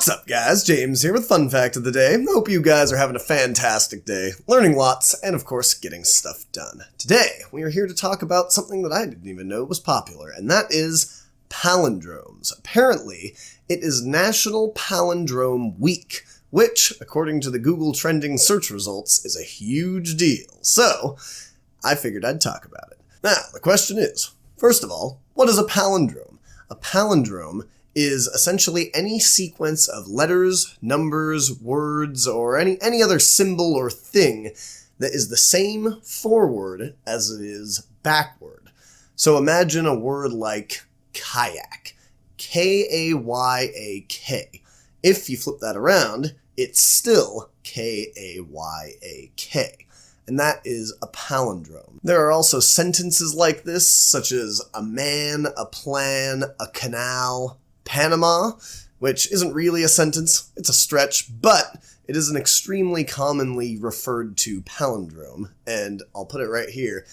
What's up, guys? James here with Fun Fact of the Day. Hope you guys are having a fantastic day, learning lots, and of course, getting stuff done. Today, we are here to talk about something that I didn't even know was popular, and that is palindromes. Apparently, it is National Palindrome Week, which, according to the Google trending search results, is a huge deal. So, I figured I'd talk about it. Now, the question is, first of all, what is a palindrome? A palindrome is essentially any sequence of letters, numbers, words, or any other symbol or thing that is the same forward as it is backward. So imagine a word like kayak, K-A-Y-A-K. If you flip that around, it's still K-A-Y-A-K. And that is a palindrome. There are also sentences like this, such as a man, a plan, a canal, Panama, which isn't really a sentence, it's a stretch, but it is an extremely commonly referred to palindrome, and I'll put it right here.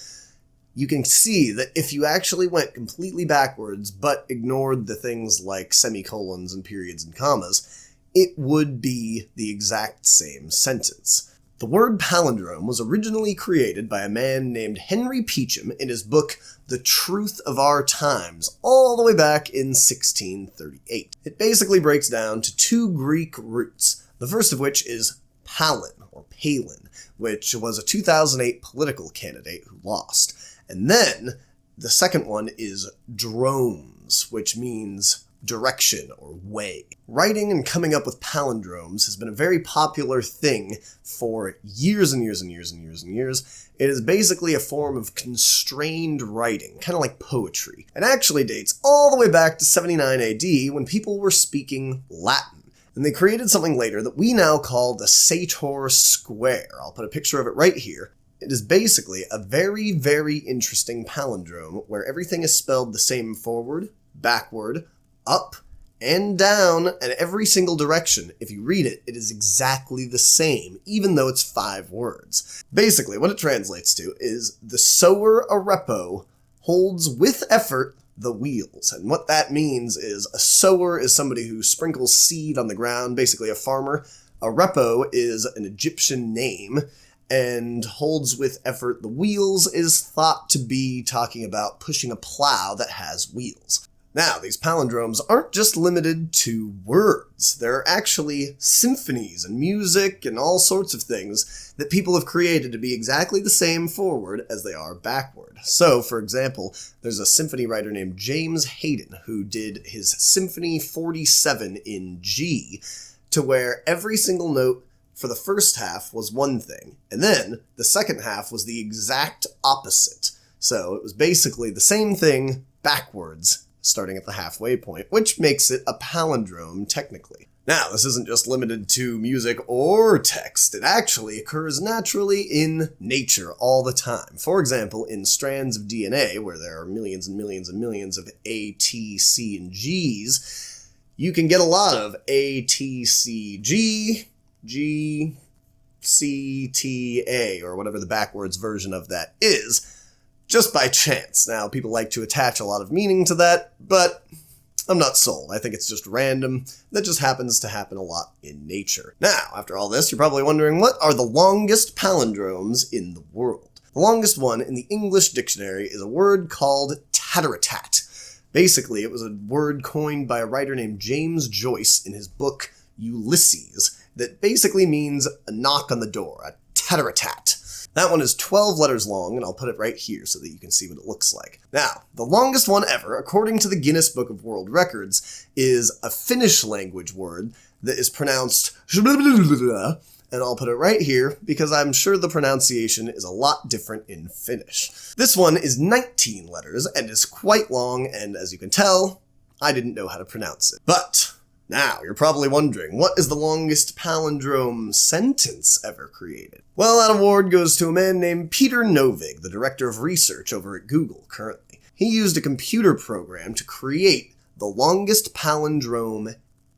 You can see that if you actually went completely backwards, but ignored the things like semicolons and periods and commas, it would be the exact same sentence. The word palindrome was originally created by a man named Henry Peacham in his book, The Truth of Our Times, all the way back in 1638. It basically breaks down to two Greek roots, the first of which is Palin, or Palin, which was a 2008 political candidate who lost. And then the second one is dromes, which means direction or way. Writing and coming up with palindromes has been a very popular thing for years and years and years and years and years. It is basically a form of constrained writing, kind of like poetry. It actually dates all the way back to 79 AD when people were speaking Latin. And they created something later that we now call the Sator Square. I'll put a picture of it right here. It is basically a very, very interesting palindrome where everything is spelled the same forward, backward, up, and down, and every single direction. If you read it, it is exactly the same, even though it's 5 words. Basically, what it translates to is the sower arepo holds with effort the wheels. And what that means is a sower is somebody who sprinkles seed on the ground, basically a farmer. Arepo is an Egyptian name, and holds with effort the wheels is thought to be talking about pushing a plow that has wheels. Now, these palindromes aren't just limited to words. There are actually symphonies and music and all sorts of things that people have created to be exactly the same forward as they are backward. So, for example, there's a symphony writer named James Hayden who did his Symphony 47 in G, to where every single note for the first half was one thing, and then the second half was the exact opposite. So it was basically the same thing backwards, starting at the halfway point, which makes it a palindrome technically. Now, this isn't just limited to music or text. It actually occurs naturally in nature all the time. For example, in strands of DNA, where there are millions and millions and millions of A, T, C, and Gs, you can get a lot of A, T, C, G, G, C, T, A, or whatever the backwards version of that is, just by chance. Now, people like to attach a lot of meaning to that, but I'm not sold. I think it's just random. That just happens to happen a lot in nature. Now, after all this, you're probably wondering, what are the longest palindromes in the world? The longest one in the English dictionary is a word called tatteratat. Basically, it was a word coined by a writer named James Joyce in his book Ulysses that basically means a knock on the door, a tatteratat. That one is 12 letters long, and I'll put it right here so that you can see what it looks like. Now, the longest one ever, according to the Guinness Book of World Records, is a Finnish language word that is pronounced and I'll put it right here because I'm sure the pronunciation is a lot different in Finnish. This one is 19 letters and is quite long, and as you can tell, I didn't know how to pronounce it. But now, you're probably wondering, what is the longest palindrome sentence ever created? Well, that award goes to a man named Peter Novig, the director of research over at Google currently. He used a computer program to create the longest palindrome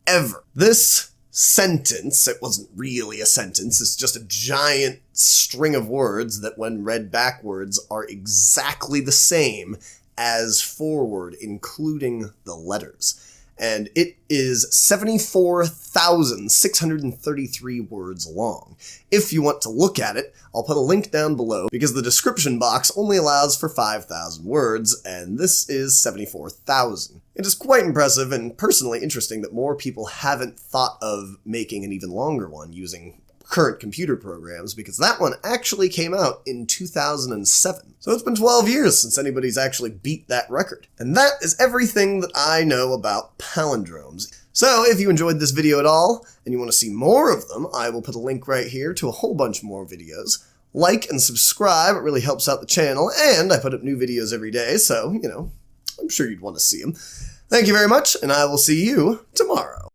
ever. This sentence, it wasn't really a sentence, it's just a giant string of words that when read backwards are exactly the same as forward, including the letters. and it is 74,633 words long. If you want to look at it, I'll put a link down below because the description box only allows for 5,000 words, and this is 74,000. It is quite impressive and personally interesting that more people haven't thought of making an even longer one using current computer programs, because that one actually came out in 2007. So it's been 12 years since anybody's actually beat that record. And that is everything that I know about palindromes. So if you enjoyed this video at all, and you want to see more of them, I will put a link right here to a whole bunch more videos. Like and subscribe, it really helps out the channel, and I put up new videos every day, so, I'm sure you'd want to see them. Thank you very much, and I will see you tomorrow.